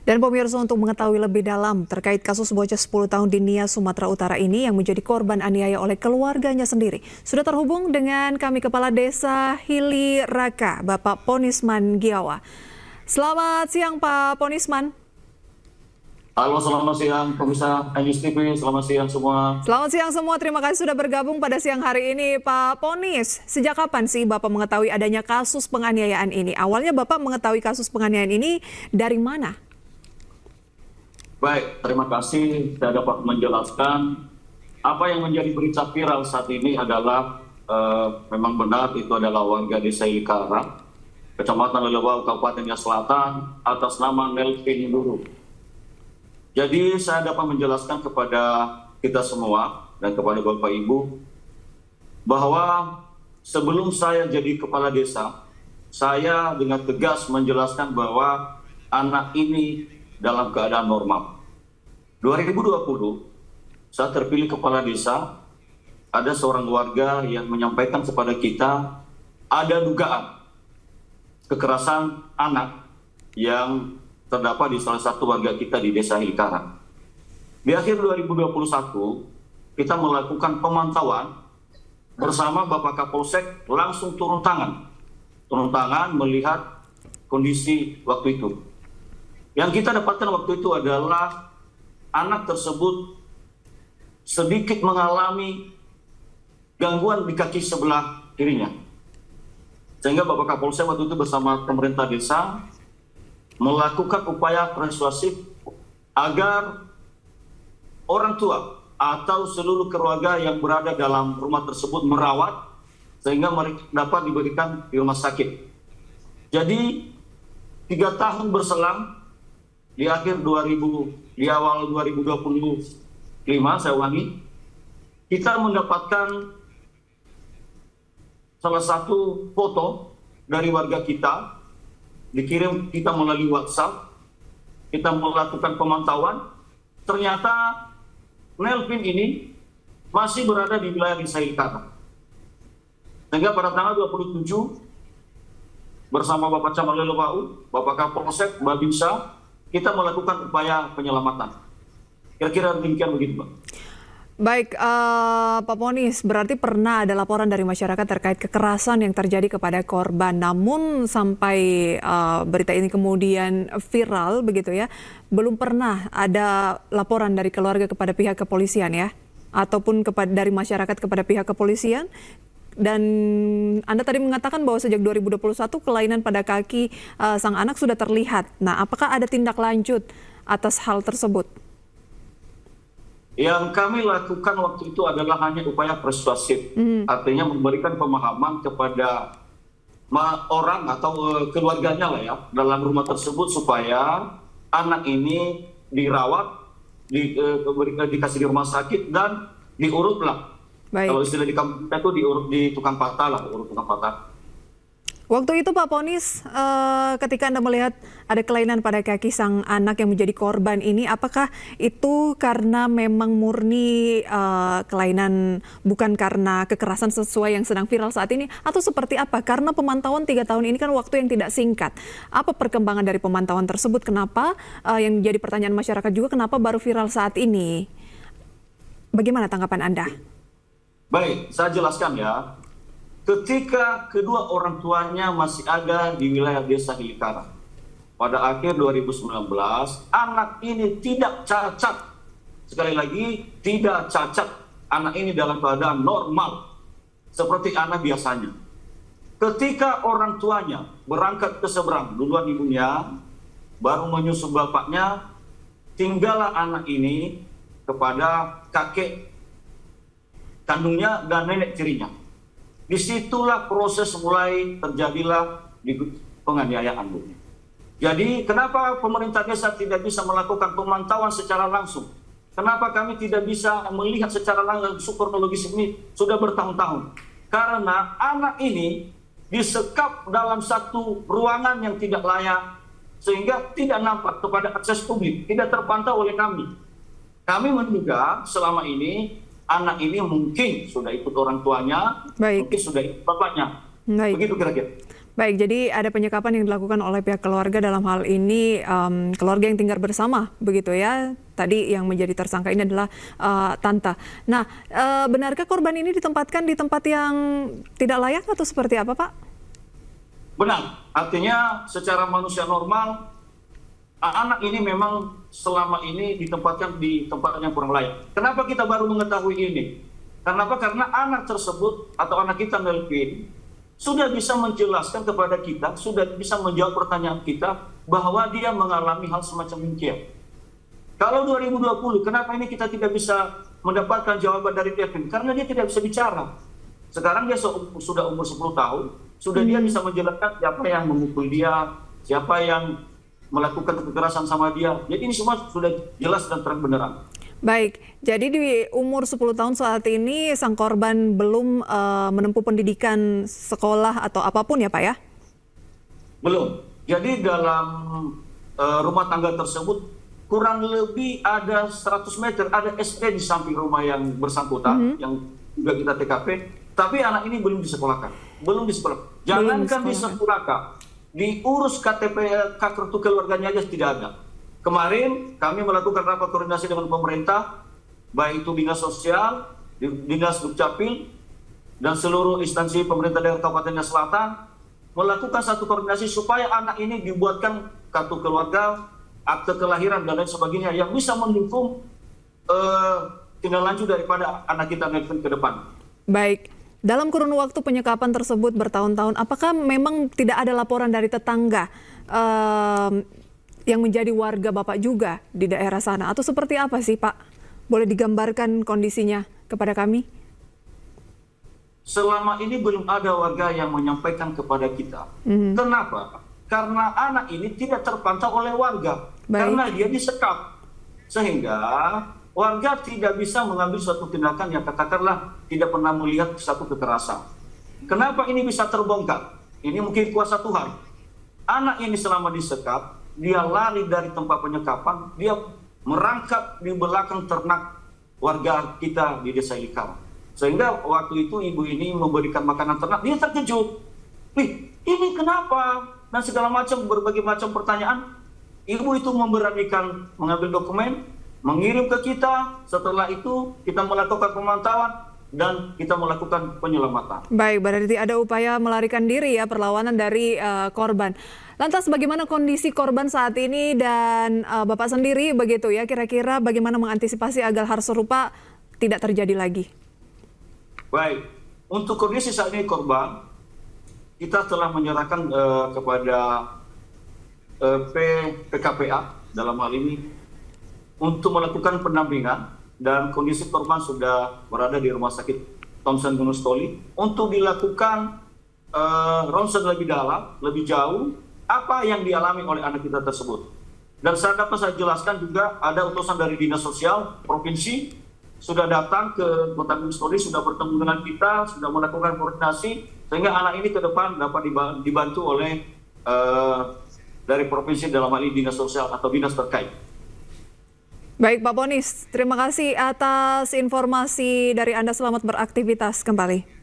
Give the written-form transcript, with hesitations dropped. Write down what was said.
Dan pemirsa, untuk mengetahui lebih dalam terkait kasus bocah 10 tahun di Nias, Sumatera Utara ini yang menjadi korban aniaya oleh keluarganya sendiri, sudah terhubung dengan kami Kepala Desa Hili Raka, Bapak Ponisman Giawa. Selamat siang Pak Ponisman. Halo, selamat siang pemirsa News TV, selamat siang semua. Selamat siang semua, terima kasih sudah bergabung pada siang hari ini. Pak Ponis, sejak kapan sih Bapak mengetahui adanya kasus penganiayaan ini? Awalnya Bapak mengetahui kasus penganiayaan ini dari mana? Baik, terima kasih. Saya dapat menjelaskan apa yang menjadi berita viral saat ini adalah memang benar itu adalah warga desa Ikara, Kecamatan Lelewau, Kabupaten Nias Selatan, atas nama Nelvin Duru. Jadi saya dapat menjelaskan kepada kita semua dan kepada Bapak Ibu bahwa sebelum saya jadi kepala desa, saya dengan tegas menjelaskan bahwa anak ini dalam keadaan normal. 2020, saat terpilih kepala desa, ada seorang warga yang menyampaikan kepada kita ada dugaan kekerasan anak yang terdapat di salah satu warga kita di desa Hilkara. Di akhir 2021, kita melakukan pemantauan bersama Bapak Kapolsek, langsung turun tangan melihat kondisi waktu itu. Yang kita dapatkan waktu itu adalah anak tersebut sedikit mengalami gangguan di kaki sebelah kirinya. Sehingga Bapak Kapolsek waktu itu bersama pemerintah desa melakukan upaya persuasif agar orang tua atau seluruh keluarga yang berada dalam rumah tersebut merawat sehingga mereka dapat diberikan di rumah sakit. Jadi 3 tahun berselang, di awal 2025, saya ulangi, kita mendapatkan salah satu foto dari warga kita, dikirim kita melalui WhatsApp, kita melakukan pemantauan, ternyata Nelvin ini masih berada di wilayah desa Hilkara. Sehingga pada tanggal 27, bersama Bapak Camat Lelewau, Bapak Kapolsek, Babinsa, kita melakukan upaya penyelamatan. Kira-kira demikian begitu, Pak. Baik, Pak Ponis, berarti pernah ada laporan dari masyarakat terkait kekerasan yang terjadi kepada korban. Namun sampai berita ini kemudian viral begitu ya, belum pernah ada laporan dari keluarga kepada pihak kepolisian ya, ataupun dari masyarakat kepada pihak kepolisian. Dan Anda tadi mengatakan bahwa sejak 2021 kelainan pada kaki sang anak sudah terlihat. Nah, apakah ada tindak lanjut atas hal tersebut? Yang kami lakukan waktu itu adalah hanya upaya persuasif, artinya memberikan pemahaman kepada orang atau keluarganya lah ya dalam rumah tersebut supaya anak ini dirawat, dikasih di rumah sakit dan diurut lah. Baik. Kalau istilah di kampung kita itu diurut di tukang patah lah, urut tukang patah. Waktu itu Pak Ponis, ketika Anda melihat ada kelainan pada kaki sang anak yang menjadi korban ini, apakah itu karena memang murni kelainan, bukan karena kekerasan sesuai yang sedang viral saat ini, atau seperti apa? Karena pemantauan 3 tahun ini kan waktu yang tidak singkat. Apa perkembangan dari pemantauan tersebut? Kenapa yang jadi pertanyaan masyarakat juga, kenapa baru viral saat ini? Bagaimana tanggapan Anda? Baik, saya jelaskan ya. Ketika kedua orang tuanya masih ada di wilayah desa Hilkara, pada akhir 2019, anak ini tidak cacat. Sekali lagi, tidak cacat. Anak ini dalam keadaan normal, seperti anak biasanya. Ketika orang tuanya berangkat ke seberang, duluan ibunya, baru menyusul bapaknya, tinggallah anak ini kepada kakek kandungnya dan nenek tirinya. Disitulah proses mulai terjadilah di penganiayaan. Jadi kenapa pemerintah desa tidak bisa melakukan pemantauan secara langsung? Kenapa kami tidak bisa melihat secara langsung kronologis ini sudah bertahun-tahun? Karena anak ini disekap dalam satu ruangan yang tidak layak, sehingga tidak nampak kepada akses publik, tidak terpantau oleh kami. Kami menduga selama ini anak ini mungkin sudah ikut orang tuanya, Baik. mungkin sudah ikut bapaknya. Baik. Begitu kira-kira. Baik, jadi ada penyekapan yang dilakukan oleh pihak keluarga dalam hal ini keluarga yang tinggal bersama, begitu ya. Tadi yang menjadi tersangka ini adalah tante. Nah, benarkah korban ini ditempatkan di tempat yang tidak layak atau seperti apa, Pak? Benar, artinya secara manusia normal, anak ini memang selama ini ditempatkan di tempat yang kurang layak. Kenapa kita baru mengetahui ini? Kenapa? Karena anak tersebut atau anak kita Melvin sudah bisa menjelaskan kepada kita, sudah bisa menjawab pertanyaan kita bahwa dia mengalami hal semacam demikian. Kalau 2020, kenapa ini kita tidak bisa mendapatkan jawaban dari Kevin? Karena dia tidak bisa bicara. Sekarang dia sudah umur 10 tahun, sudah dia bisa menjelaskan siapa yang memukul dia, siapa yang melakukan kekerasan sama dia. Jadi ini semua sudah jelas dan terang benderang. Baik, jadi di umur 10 tahun saat ini sang korban belum menempuh pendidikan sekolah atau apapun ya Pak ya? Belum. Jadi dalam rumah tangga tersebut kurang lebih ada 100 meter, ada SD di samping rumah yang bersangkutan, yang juga kita TKP, tapi anak ini belum disekolahkan. Belum disekolahkan. Jangankan disekolahkan, diurus KTP kartu keluarganya aja tidak ada. Kemarin kami melakukan rapat koordinasi dengan pemerintah, baik itu Dinas Sosial, Dinas Dukcapil, dan seluruh instansi pemerintah daerah Kabupaten Selatan, melakukan satu koordinasi supaya anak ini dibuatkan kartu keluarga, akte kelahiran, dan lain sebagainya, yang bisa mendukung tindak lanjut daripada anak kita ke depan. Baik, dalam kurun waktu penyekapan tersebut bertahun-tahun, apakah memang tidak ada laporan dari tetangga yang menjadi warga Bapak juga di daerah sana? Atau seperti apa sih Pak? Boleh digambarkan kondisinya kepada kami? Selama ini belum ada warga yang menyampaikan kepada kita. Kenapa? Karena anak ini tidak terpantau oleh warga. Baik. Karena dia disekap. Sehingga warga tidak bisa mengambil suatu tindakan yang katakanlah tidak pernah melihat satu kekerasan. Kenapa ini bisa terbongkar? Ini mungkin kuasa Tuhan. Anak ini selama disekap, dia lari dari tempat penyekapan, dia merangkap di belakang ternak warga kita di Desa Ilikara. Sehingga waktu itu ibu ini memberikan makanan ternak, dia terkejut. Nih, ini kenapa? Dan segala macam, berbagai macam pertanyaan. Ibu itu memberanikan mengambil dokumen, mengirim ke kita. Setelah itu kita melakukan pemantauan dan kita melakukan penyelamatan. Baik, berarti ada upaya melarikan diri ya, perlawanan dari korban. Lantas bagaimana kondisi korban saat ini dan Bapak sendiri begitu ya, kira-kira bagaimana mengantisipasi agar hal serupa tidak terjadi lagi? Baik, untuk kondisi saat ini korban, kita telah menyerahkan kepada PKPA dalam hal ini untuk melakukan pendampingan, dan kondisi korban sudah berada di Rumah Sakit Thomson Gunung Stoli untuk dilakukan ronsen lebih dalam, lebih jauh, apa yang dialami oleh anak kita tersebut. Dan saya dapat saya jelaskan juga ada utusan dari Dinas Sosial Provinsi sudah datang ke Kota Gunung Stoli, sudah bertemu dengan kita, sudah melakukan koordinasi sehingga anak ini ke depan dapat dibantu oleh dari provinsi, dalam hal ini Dinas Sosial atau dinas terkait. Baik Pak Ponis, terima kasih atas informasi dari Anda, selamat beraktivitas kembali.